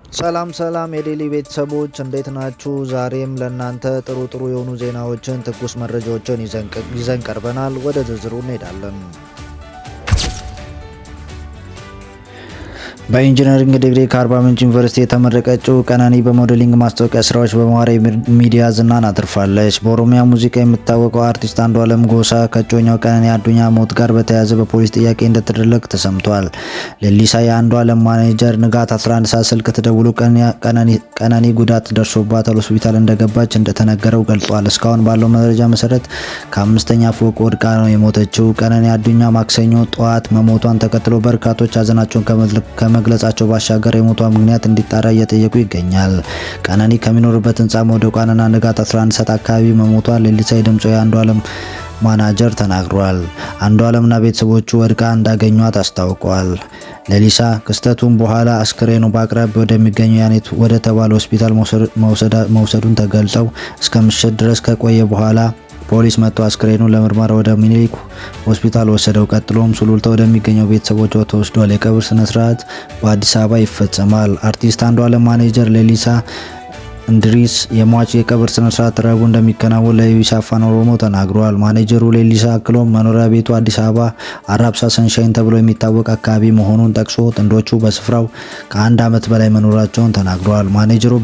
ሰላም ሰላም የዴሊ ቤተሰቦች እንዴት ናችሁ? ዛሬም ለእናንተ ጥሩ የሆኑ ዜናዎችን ትኩስ መረጃዎችን ይዘን ቀርበናል። ወደ ዝርዝሩ እንሄዳለን። በኢንጂነሪንግ ዲግሪ ከአርባ ምንጭ ዩኒቨርሲቲ የተመረቀችው ቀነኒ በሞዴሊንግ ማስታወቂያ ስራዎች በማህበራዊ ሚዲያ ዝናን አትርፋለች። በኦሮሚያ ሙዚቃ የምትታወቀው አርቲስት አንዷለም ጎሳ ከእጮኛው ቀነኒ አዱኛ ሞት ጋር በተያያዘ በፖሊስ ጥያቄ እንደተደረገ ተሰምቷል። ሌሊሳ የአንዷለም ማኔጀር ንጋት 11 ሰዓት ስልክ ተደውሎ ቀነኒ ጉዳት ደርሶባታል ሆስፒታል እንደገባች እንደተነገረው ገልጿል። እስካሁን ባለው መረጃ መሰረት ከ5ኛ ፎቅ ወድቃ ነው የሞተችው። ቀነኒ አዱኛ ማክሰኞ ጠዋት መሞቷን ተከትሎ በርካቶች ሀዘናቸውን መግለጻቸው ባሻገር የሞቷ ምክንያት እንዲጣራ እየጠየቁ ይገኛል። ቀነኒ ከሚኖርበት ህንፃ መውደቋንና ንጋት 11 ሰዓት አካባቢ መሞቷን ሌሊሳ የድምፃዊ አንዷለም ማናጀር ተናግሯል። አንዷለምና ቤተሰቦቹ ወድቃ እንዳገኟት አስታውቀዋል። ሌሊሳ ክስተቱን በኋላ አስክሬኑ በአቅራቢያ ወደሚገኘው ያኔት ወደ ተባለ ሆስፒታል መውሰዱን ተገልጸው እስከ ምሽት ድረስ ከቆየ በኋላ ፖሊስ መጥቶ አስክሬኑን ለምርመራ ወደ ሚኒሊክ ሆስፒታል ወሰደው። ቀጥሎም ሱሉልታ ወደሚገኘው ቤተሰቦቿ ተወስዷል። የቀብር ስነ ስርዓት በአዲስ አበባ ይፈጸማል። አርቲስት አንዷለም ማኔጀር ሌሊሳ እንድሪስ የሟች የቀብር ስነ ስርዓት ረቡዕ እንደሚከናወን ለኢቢሲ አፋን ኦሮሞ ተናግሯል። ማኔጀሩ ሌሊሳ አክሎም መኖሪያ ቤቱ አዲስ አበባ አራብሳ ሰንሻይን ተብሎ የሚታወቅ አካባቢ መሆኑን ጠቅሶ ጥንዶቹ በስፍራው ከ1 ዓመት በላይ መኖራቸውን ተናግሯል። ማኔጀሩ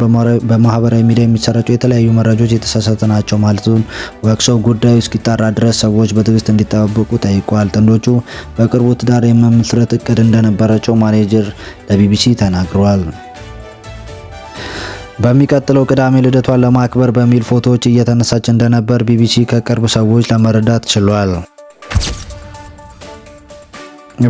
በማህበራዊ ሚዲያ የሚሰራጩ የተለያዩ መረጃዎች የተሳሳተ ናቸው ማለቱን ወቅሰው ጉዳዩ እስኪጣራ ድረስ ሰዎች በትዕግስት እንዲጠባበቁ ጠይቋል። ጥንዶቹ በቅርቡ ትዳር የመመስረት እቅድ እንደነበራቸው ማኔጀር ለቢቢሲ ተናግሯል። በሚቀጥለው ቅዳሜ ልደቷን ለማክበር በሚል ፎቶዎች እየተነሳች እንደነበር ቢቢሲ ከቅርብ ሰዎች ለመረዳት ችሏል።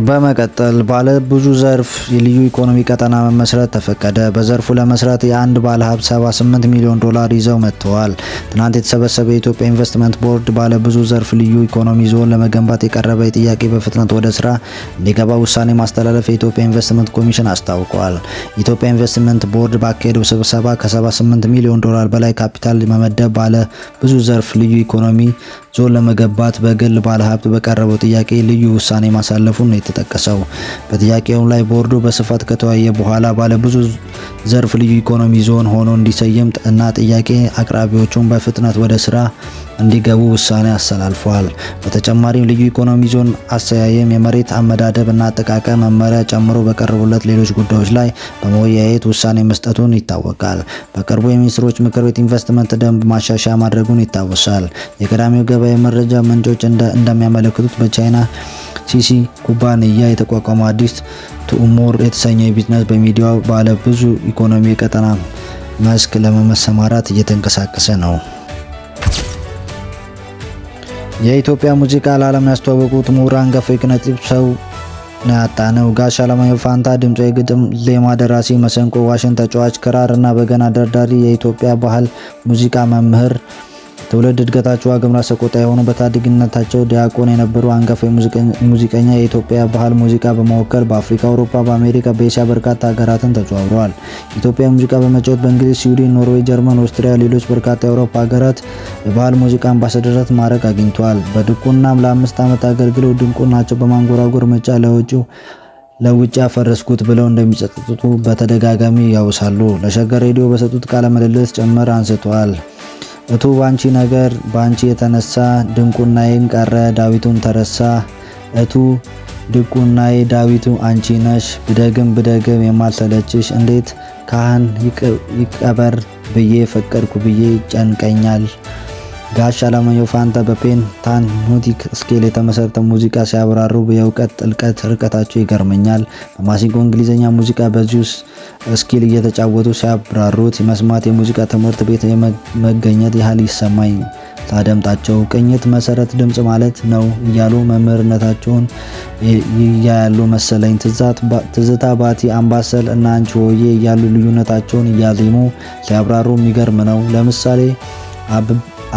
በመቀጠል ባለ ብዙ ዘርፍ የልዩ ኢኮኖሚ ቀጠና መመስረት ተፈቀደ። በዘርፉ ለመስራት የአንድ ባለሀብት 78 ሚሊዮን ዶላር ይዘው መጥተዋል። ትናንት የተሰበሰበ የኢትዮጵያ ኢንቨስትመንት ቦርድ ባለ ብዙ ዘርፍ ልዩ ኢኮኖሚ ዞን ለመገንባት የቀረበ ጥያቄ በፍጥነት ወደ ስራ እንዲገባ ውሳኔ ማስተላለፍ የኢትዮጵያ ኢንቨስትመንት ኮሚሽን አስታውቋል። የኢትዮጵያ ኢንቨስትመንት ቦርድ ባካሄደው ስብሰባ ከ78 ሚሊዮን ዶላር በላይ ካፒታል መመደብ ባለ ብዙ ዘርፍ ልዩ ኢኮኖሚ ዞን ለመገንባት በግል ባለሀብት በቀረበው ጥያቄ ልዩ ውሳኔ ማሳለፉን ነው የተጠቀሰው። በጥያቄው ላይ ቦርዱ በስፋት ከተወያየ በኋላ ባለ ብዙ ዘርፍ ልዩ ኢኮኖሚ ዞን ሆኖ እንዲሰየም እና ጥያቄ አቅራቢዎቹን በፍጥነት ወደ ስራ እንዲገቡ ውሳኔ አስተላልፏል። በተጨማሪም ልዩ ኢኮኖሚ ዞን አሰያየም፣ የመሬት አመዳደብ እና አጠቃቀም መመሪያ ጨምሮ በቀረቡለት ሌሎች ጉዳዮች ላይ በመወያየት ውሳኔ መስጠቱን ይታወቃል። በቅርቡ የሚኒስትሮች ምክር ቤት ኢንቨስትመንት ደንብ ማሻሻያ ማድረጉን ይታወሳል። የቅዳሜው ገበያ መረጃ ምንጮች እንደሚያመለክቱት በቻይና ሲሲ ኩባንያ የተቋቋመው አዲስ ቱኡሞር የተሰኘው ቢዝነስ በሚዲያው ባለ ብዙ ኢኮኖሚ ቀጠና መስክ ለመሰማራት እየተንቀሳቀሰ ነው። የኢትዮጵያ ሙዚቃ ለዓለም ያስተዋወቁት ምሁር አንጋፋ የኪነ-ጥበብ ሰው ነው ያጣነው። ጋሽ አለማየሁ ፋንታ ድምፃዊ፣ ግጥም፣ ዜማ ደራሲ፣ መሰንቆ፣ ዋሽንት ተጫዋች፣ ክራር እና በገና ደርዳሪ፣ የኢትዮጵያ ባህል ሙዚቃ መምህር፣ ትውልድ እድገታቸው ዋግምራ ሰቆጣ የሆኑ በታዳጊነታቸው ዲያቆን የነበሩ አንጋፋ ሙዚቀኛ የኢትዮጵያ ባህል ሙዚቃ በመወከል በአፍሪካ፣ አውሮፓ፣ በአሜሪካ፣ በኤስያ በርካታ ሀገራትን ተዘዋውረዋል። ኢትዮጵያ ሙዚቃ በመጫወት በእንግሊዝ፣ ስዊድን፣ ኖርዌይ፣ ጀርመን፣ ኦስትሪያ፣ ሌሎች በርካታ የአውሮፓ ሀገራት የባህል ሙዚቃ አምባሳደርነት ማዕረግ አግኝተዋል። በድቁናም ለ5 ዓመት አገልግለው ድንቁርናቸው በማንጎራጎር ምርጫ ለውጭ ያፈረስኩት ብለው እንደሚጸጥጡ በተደጋጋሚ ያውሳሉ። ለሸገር ሬዲዮ በሰጡት ቃለ ምልልስ ጭምር አንስተዋል። እቱ ባንቺ ነገር ባንቺ የተነሳ ድንቁናዬን ቀረ ዳዊቱም ተረሳ። እቱ ድቁናዬ ዳዊቱ አንቺ ነሽ ብደግም የማልሰለችሽ እንዴት ካህን ይቀበር ብዬ ፈቀድኩ ብዬ ጨንቀኛል። ጋሽ አለማየሁ ፋንታ በፔንታቶኒክ ስኬል የተመሰረተ ሙዚቃ ሲያብራሩ የእውቀት ጥልቀት ርቀታቸው ይገርመኛል። በማሲንቆ እንግሊዝኛ ሙዚቃ በዚሁ ስኬል እየተጫወቱ ሲያብራሩት መስማት የሙዚቃ ትምህርት ቤት የመገኘት ያህል ይሰማኝ ሳደምጣቸው። ቅኝት መሰረት ድምጽ ማለት ነው እያሉ መምህርነታቸውን ያያሉ መሰለኝ። ትዝታ፣ ባቲ፣ አምባሰል እና አንቺ ሆዬ እያሉ ልዩነታቸውን እያዜሙ ሲያብራሩ የሚገርም ነው። ለምሳሌ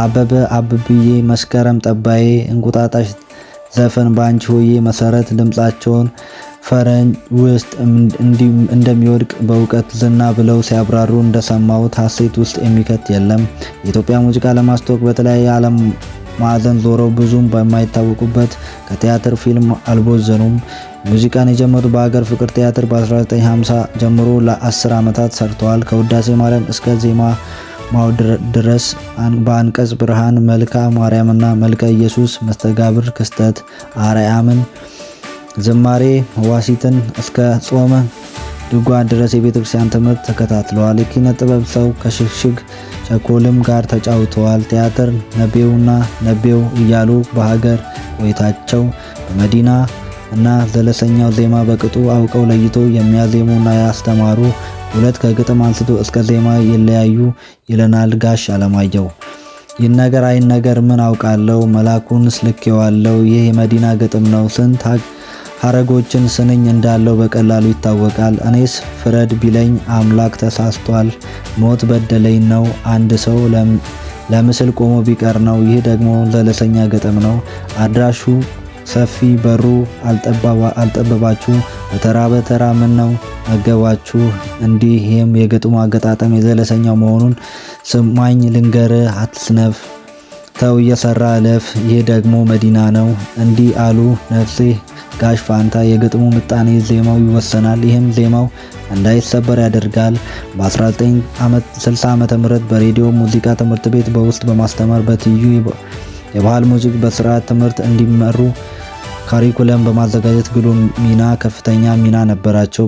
አበበ አብብዬ፣ መስከረም ጠባዬ፣ እንቁጣጣሽ ዘፈን በአንቺ ሆዬ መሰረት ድምጻቸውን ፈረንጅ ውስጥ እንደሚወድቅ በእውቀት ዝና ብለው ሲያብራሩ እንደሰማሁት ሀሴት ውስጥ የሚከት የለም። የኢትዮጵያ ሙዚቃ ለማስተዋወቅ በተለያየ ዓለም ማዕዘን ዞረው ብዙም በማይታወቁበት ከቲያትር ፊልም አልቦዘኑም። ሙዚቃን የጀመሩት በሀገር ፍቅር ቲያትር በ1950 ጀምሮ ለ10 ዓመታት ሰርተዋል። ከውዳሴ ማርያም እስከ ዜማ ድረስ በአንቀጽ ብርሃን፣ መልካ ማርያምና መልካ ኢየሱስ፣ መስተጋብር፣ ክስተት፣ አርያምን፣ ዝማሬ ዋሲትን እስከ ጾመ ድጓ ድረስ የቤተክርስቲያን ትምህርት ተከታትለዋል። የኪነ ጥበብ ሰው ከሽግሽግ ቸኮልም ጋር ተጫውተዋል። ቲያትር ነቤውና ነቤው እያሉ በሀገር ቆይታቸው በመዲና እና ዘለሰኛው ዜማ በቅጡ አውቀው ለይቶ የሚያዜሙና ያስተማሩ ሁለት ከግጥም አንስቶ እስከ ዜማ ይለያዩ ይለናል ጋሽ አለማየሁ። ይነገር አይነገር ምን አውቃለሁ መላኩንስ ልኬዋለሁ። ይህ የመዲና ግጥም ነው። ስንት ሀረጎችን ስንኝ እንዳለው በቀላሉ ይታወቃል። እኔስ ፍረድ ቢለኝ አምላክ ተሳስቷል። ሞት በደለኝ ነው አንድ ሰው ለምስል ቆሞ ቢቀር ነው። ይህ ደግሞ ዘለሰኛ ግጥም ነው። አድራሹ ሰፊ በሩ አልጠበባችሁ በተራ በተራ ምን ነው መገባችሁ። እንዲህም የግጥሙ አገጣጠም የዘለሰኛው መሆኑን ስማኝ ልንገር አትስነፍ ተው እየሰራ እለፍ። ይህ ደግሞ መዲና ነው። እንዲህ አሉ ነፍሴ ጋሽ ፋንታ። የግጥሙ ምጣኔ ዜማው ይወሰናል። ይህም ዜማው እንዳይሰበር ያደርጋል። በ1960 ዓመተ ምህረት በሬዲዮ ሙዚቃ ትምህርት ቤት በውስጥ በማስተማር በትይዩ የባህል ሙዚቃ በስርዓት ትምህርት እንዲመሩ ካሪኩለም በማዘጋጀት ግሩም ሚና ከፍተኛ ሚና ነበራቸው።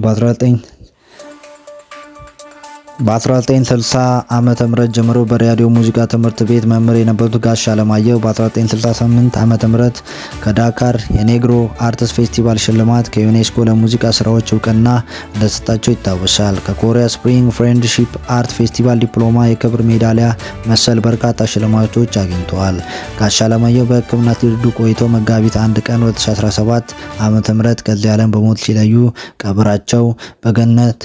በ1960 ዓመተ ምህረት ጀምሮ በራዲዮ ሙዚቃ ትምህርት ቤት መምህር የነበሩት ጋሽ አለማየሁ በ1968 ዓመተ ምህረት ከዳካር የኔግሮ አርትስ ፌስቲቫል ሽልማት ከዩኔስኮ ለሙዚቃ ስራዎች እውቅና እንደተሰጣቸው ይታወሳል። ከኮሪያ ስፕሪንግ ፍሬንድሺፕ አርት ፌስቲቫል ዲፕሎማ፣ የክብር ሜዳሊያ መሰል በርካታ ሽልማቶች አግኝተዋል። ጋሽ አለማየሁ በሕክምና ሲረዱ ቆይቶ መጋቢት 1 ቀን 2017 ዓመተ ምህረት ከዚህ ዓለም በሞት ሲለዩ ቀብራቸው በገነት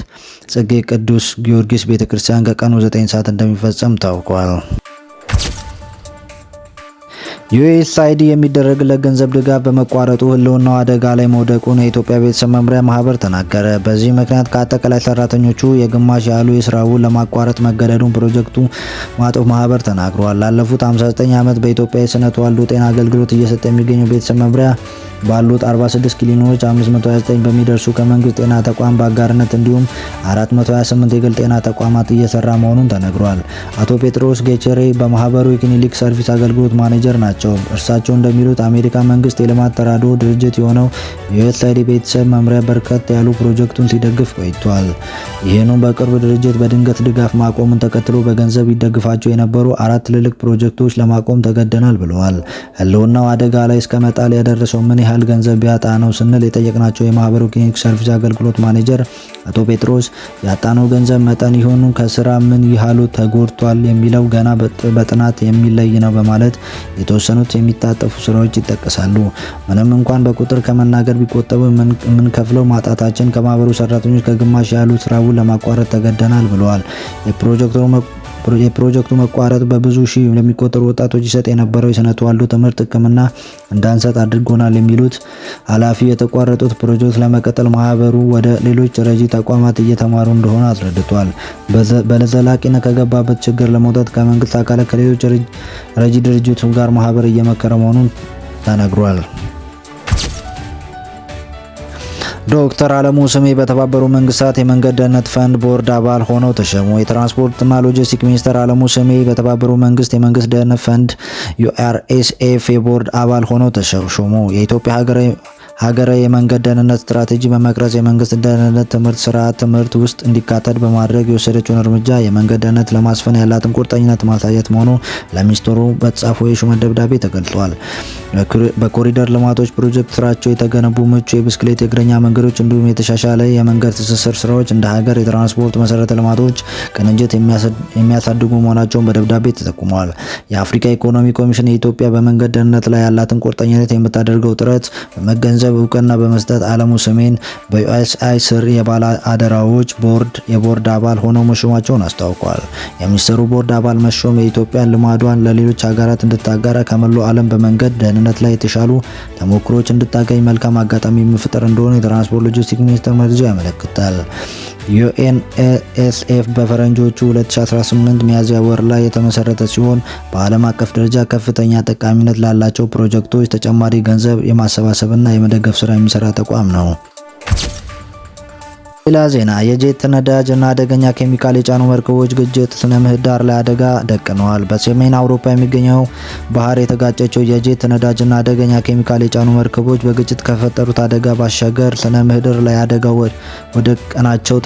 ጽጌ ቅዱስ ጊዮርጊስ ቤተክርስቲያን ከቀኑ 9 ሰዓት እንደሚፈጸም ታውቋል። ዩኤስአይዲ የሚደረግለት ገንዘብ ድጋፍ በመቋረጡ ህልውናው አደጋ ላይ መውደቁን የኢትዮጵያ ቤተሰብ መምሪያ ማህበር ተናገረ። በዚህ ምክንያት ከአጠቃላይ ሰራተኞቹ የግማሽ ያህሉ የስራ ውል ለማቋረጥ መገደዱን ፕሮጀክቱ ማጦፍ ማህበር ተናግሯል። ላለፉት 59 ዓመት በኢትዮጵያ የስነ ተዋልዶ ጤና አገልግሎት እየሰጠ የሚገኘው ቤተሰብ መምሪያ ባሉት 46 ክሊኒኮች 529 በሚደርሱ ከመንግስት ጤና ተቋም በአጋርነት እንዲሁም 428 የግል ጤና ተቋማት እየሰራ መሆኑን ተነግሯል። አቶ ጴጥሮስ ጌቸሬ በማህበሩ የክሊኒክ ሰርቪስ አገልግሎት ማኔጀር ናቸው። እርሳቸው እንደሚሉት አሜሪካ መንግስት የልማት ተራድኦ ድርጅት የሆነው ዩኤስአይዲ ቤተሰብ መምሪያ በርከት ያሉ ፕሮጀክቱን ሲደግፍ ቆይቷል። ይህንም በቅርብ ድርጅት በድንገት ድጋፍ ማቆሙን ተከትሎ በገንዘብ ይደግፋቸው የነበሩ 4 ትልልቅ ፕሮጀክቶች ለማቆም ተገደናል ብለዋል። ህልውናው አደጋ ላይ እስከ መጣል ያደረሰው ምን ያህል ገንዘብ ቢያጣ ነው ስንል የጠየቅናቸው የማህበሩ ክሊኒክ ሰርቪስ አገልግሎት ማኔጀር አቶ ጴጥሮስ ያጣነው ገንዘብ መጠን ይሆኑ ከስራ ምን ያህሉ ተጎድቷል የሚለው ገና በጥናት የሚለይ ነው በማለት የተወሰኑት የሚታጠፉ ስራዎች ይጠቀሳሉ። ምንም እንኳን በቁጥር ከመናገር ቢቆጠቡ የምንከፍለው ማጣታችን ከማህበሩ ሰራተኞች ከግማሽ ያህሉ ስራውን ለማቋረጥ ተገደናል ብለዋል። የፕሮጀክቱ መቋረጥ በብዙ ሺህ ለሚቆጠሩ ወጣቶች ይሰጥ የነበረው የስነ ተዋልዶ ትምህርት ሕክምና እንዳንሰጥ አድርጎናል የሚሉት ኃላፊ የተቋረጡት ፕሮጀክት ለመቀጠል ማህበሩ ወደ ሌሎች ረጂ ተቋማት እየተማሩ እንደሆነ አስረድቷል። በዘላቂነት ከገባበት ችግር ለመውጣት ከመንግስት አካላት ከሌሎች ረጂ ድርጅቶች ጋር ማህበር እየመከረ መሆኑን ተነግሯል። ዶክተር አለሙ ስሜ በተባበሩት መንግስታት የመንገድ ደህንነት ፈንድ ቦርድ አባል ሆነው ተሸሙ። የትራንስፖርትና ሎጂስቲክ ሚኒስትር አለሙ ስሜ በተባበሩት መንግስት የመንገድ ደህንነት ፈንድ ዩአርኤስኤፍ የቦርድ አባል ሆነው ተሾሙ። የኢትዮጵያ ሀገራዊ የመንገድ ደህንነት ስትራቴጂ በመቅረጽ የመንግስት ደህንነት ትምህርት ስርዓት ትምህርት ውስጥ እንዲካተት በማድረግ የወሰደችውን እርምጃ የመንገድ ደህንነት ለማስፈን ያላትን ቁርጠኝነት ማሳየት መሆኑ ለሚኒስትሩ በተጻፈው የሹመት ደብዳቤ ተገልጿል። በኮሪደር ልማቶች ፕሮጀክት ስራቸው የተገነቡ ምቹ የብስክሌት የእግረኛ መንገዶች እንዲሁም የተሻሻለ የመንገድ ትስስር ስራዎች እንደ ሀገር የትራንስፖርት መሰረተ ልማቶች ቅንጅት የሚያሳድጉ መሆናቸውን በደብዳቤ ተጠቁመዋል። የአፍሪካ ኢኮኖሚ ኮሚሽን የኢትዮጵያ በመንገድ ደህንነት ላይ ያላትን ቁርጠኝነት የምታደርገው ጥረት በመገንዘብ እውቅና በመስጠት አለሙ ስሜን በዩኤስአይ ስር የባለ አደራዎች ቦርድ የቦርድ አባል ሆነው መሾማቸውን አስታውቋል። የሚኒስትሩ ቦርድ አባል መሾም የኢትዮጵያን ልማዷን ለሌሎች ሀገራት እንድታጋራ ከመላው ዓለም በመንገድ ደህንነት ላይ የተሻሉ ተሞክሮች እንድታገኝ መልካም አጋጣሚ የሚፈጥር እንደሆነ የትራንስፖርት ሎጂስቲክስ ሚኒስቴር መረጃ ያመለክታል። ዩኤንኤስኤፍ በፈረንጆቹ 2018 ሚያዝያ ወር ላይ የተመሰረተ ሲሆን በዓለም አቀፍ ደረጃ ከፍተኛ ጠቃሚነት ላላቸው ፕሮጀክቶች ተጨማሪ ገንዘብ የማሰባሰብና የመደገፍ ስራ የሚሰራ ተቋም ነው። ሌላ ዜና የጄት ነዳጅ እና አደገኛ ኬሚካል የጫኑ መርከቦች ግጭት ስነ ምህዳር ላይ አደጋ ደቅነዋል። በሰሜን አውሮፓ የሚገኘው ባህር የተጋጨችው የጄት ነዳጅ እና አደገኛ ኬሚካል የጫኑ መርከቦች በግጭት ከፈጠሩት አደጋ ባሻገር ስነ ምህዳር ላይ አደጋው ወደ ቀናቸው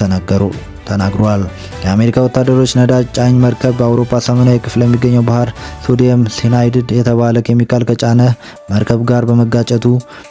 ተናግሯል። የአሜሪካ ወታደሮች ነዳጅ ጫኝ መርከብ በአውሮፓ ሰሜናዊ ክፍል የሚገኘው ባህር ሶዲየም ሲናይድ የተባለ ኬሚካል ከጫነ መርከብ ጋር በመጋጨቱ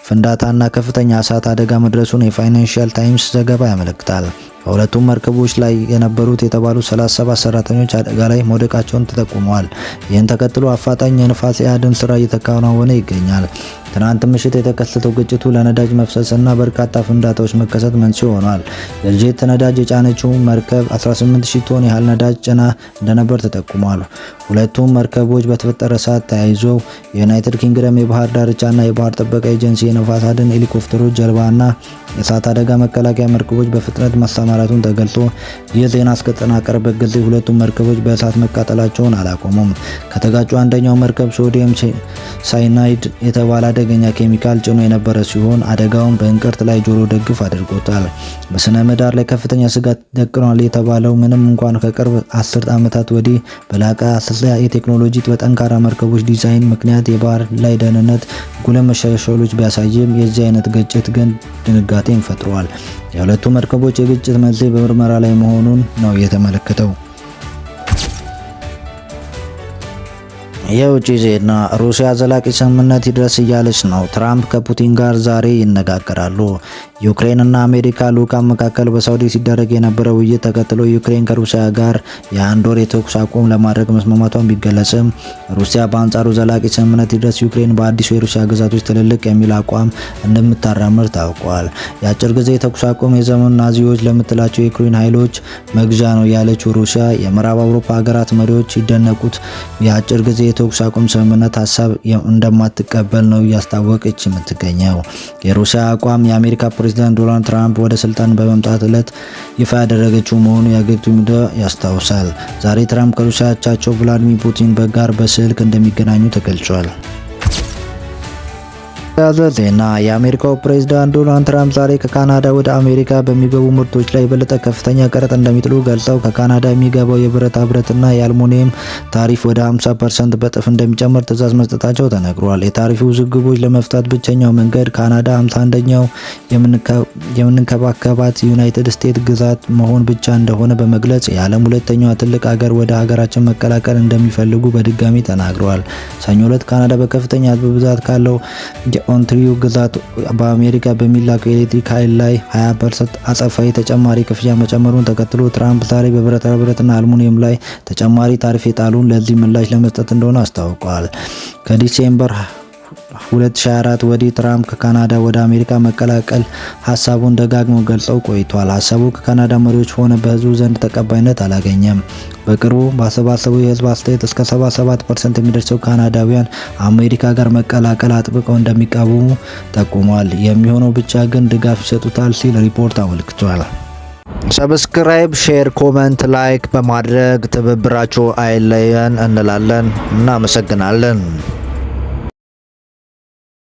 ፍንዳታና ከፍተኛ እሳት አደጋ መድረሱን የፋይናንሻል ታይምስ ዘገባ ያመለክታል። በሁለቱም መርከቦች ላይ የነበሩት የተባሉ 37 ሰራተኞች አደጋ ላይ መውደቃቸውን ተጠቁመዋል። ይህን ተከትሎ አፋጣኝ የንፋስ አድን ስራ እየተከናወነ ይገኛል። ትናንት ምሽት የተከሰተው ግጭቱ ለነዳጅ መፍሰስና በርካታ ፍንዳታዎች መከሰት መንስኤ ሆኗል። የጄት ነዳጅ የጫነችው መርከብ 18000 ቶን ያህል ነዳጅ ጭና እንደነበር ተጠቁሟል። ሁለቱም መርከቦች በተፈጠረ እሳት ተያይዘው የዩናይትድ ኪንግደም የባህር ዳርቻና የባህር ጥበቃ ኤጀንሲ የነፋስ አድን ሄሊኮፕተሮች፣ ጀልባና የእሳት አደጋ መከላከያ መርከቦች በፍጥነት ማሰማራቱን ተገልጾ ይህ ዜና እስከተጠናቀረበት ጊዜ ሁለቱም መርከቦች በእሳት መቃጠላቸውን አላቆሙም። ከተጋጩ አንደኛው መርከብ ሶዲየም ሳይናይድ የተባለ አደገኛ ኬሚካል ጭኖ የነበረ ሲሆን አደጋውን በእንቅርት ላይ ጆሮ ደግፍ አድርጎታል። በስነ ምህዳር ላይ ከፍተኛ ስጋት ደቅኗል የተባለው ምንም እንኳን ከቅርብ 10 ዓመታት ወዲህ በላቀ የቴክኖሎጂ በጠንካራ መርከቦች ዲዛይን ምክንያት የባህር ላይ ደህንነት ጉልህ መሻሻሎች ቢያሳይም የዚህ አይነት ግጭት ግን ድንጋጤን ፈጥሯል። የሁለቱ መርከቦች የግጭት መንስኤ በምርመራ ላይ መሆኑን ነው የተመለከተው። የውጭ ዜና ሩሲያ ዘላቂ ስምምነት ይድረስ እያለች ነው። ትራምፕ ከፑቲን ጋር ዛሬ ይነጋገራሉ። ዩክሬን እና አሜሪካ ልዑካን መካከል በሳውዲ ሲደረግ የነበረው ውይይት ተከትሎ ዩክሬን ከሩሲያ ጋር የአንድ ወር የተኩስ አቁም ለማድረግ መስማማቷን ቢገለጽም ሩሲያ በአንጻሩ ዘላቂ ስምምነት ይድረስ ዩክሬን በአዲሱ የሩሲያ ግዛቶች ትልልቅ የሚል አቋም እንደምታራምድ ታውቋል። የአጭር ጊዜ የተኩስ አቁም የዘመኑ ናዚዎች ለምትላቸው የዩክሬን ኃይሎች መግዣ ነው ያለችው ሩሲያ የምዕራብ አውሮፓ ሀገራት መሪዎች ሲደነቁት የአጭር ጊዜ የተኩስ አቁም ስምምነት ሀሳብ እንደማትቀበል ነው እያስታወቀች የምትገኘው። የሩሲያ አቋም የአሜሪካ ፕሬዝዳንት ዶናልድ ትራምፕ ወደ ስልጣን በመምጣት ዕለት ይፋ ያደረገችው መሆኑ የአገሪቱ ሚዲያ ያስታውሳል። ዛሬ ትራምፕ ከሩሲያ አቻቸው ቭላዲሚር ፑቲን ጋር በስልክ እንደሚገናኙ ተገልጿል። ያዘ ዜና የአሜሪካው ፕሬዝዳንት ዶናልድ ትራምፕ ዛሬ ከካናዳ ወደ አሜሪካ በሚገቡ ምርቶች ላይ የበለጠ ከፍተኛ ቀረጥ እንደሚጥሉ ገልጸው ከካናዳ የሚገባው የብረታ ብረትና የአልሙኒየም ታሪፍ ወደ 50% በጥፍ እንደሚጨምር ትዕዛዝ መስጠታቸው ተነግሯል። የታሪፍ ውዝግቦች ለመፍታት ብቸኛው መንገድ ካናዳ 51ኛው የምንከባከባት ዩናይትድ ስቴትስ ግዛት መሆን ብቻ እንደሆነ በመግለጽ የዓለም ሁለተኛዋ ትልቅ ሀገር ወደ ሀገራችን መቀላቀል እንደሚፈልጉ በድጋሚ ተናግረዋል። ሰኞ ዕለት ካናዳ በከፍተኛ ሕዝብ ብዛት ካለው ኦንታሪዮ ግዛት በአሜሪካ በሚላከው የኤሌክትሪክ ኃይል ላይ 20% አጸፋዊ ተጨማሪ ክፍያ መጨመሩን ተከትሎ ትራምፕ ዛሬ በብረታ ብረትና አልሙኒየም ላይ ተጨማሪ ታሪፍ የጣሉን ለዚህ ምላሽ ለመስጠት እንደሆነ አስታውቀዋል። ከዲሴምበር 2024 ወዲህ ትራምፕ ከካናዳ ወደ አሜሪካ መቀላቀል ሀሳቡን ደጋግመው ገልጸው ቆይቷል። ሀሳቡ ከካናዳ መሪዎች ሆነ በህዝቡ ዘንድ ተቀባይነት አላገኘም። በቅርቡ ባሰባሰበው የህዝብ አስተያየት እስከ 77% የሚደርሰው ካናዳውያን አሜሪካ ጋር መቀላቀል አጥብቀው እንደሚቃወሙ ጠቁሟል። የሚሆነው ብቻ ግን ድጋፍ ይሰጡታል ሲል ሪፖርት አመልክቷል። ሰብስክራይብ፣ ሼር፣ ኮመንት፣ ላይክ በማድረግ ትብብራችሁ አይለየን እንላለን። እናመሰግናለን።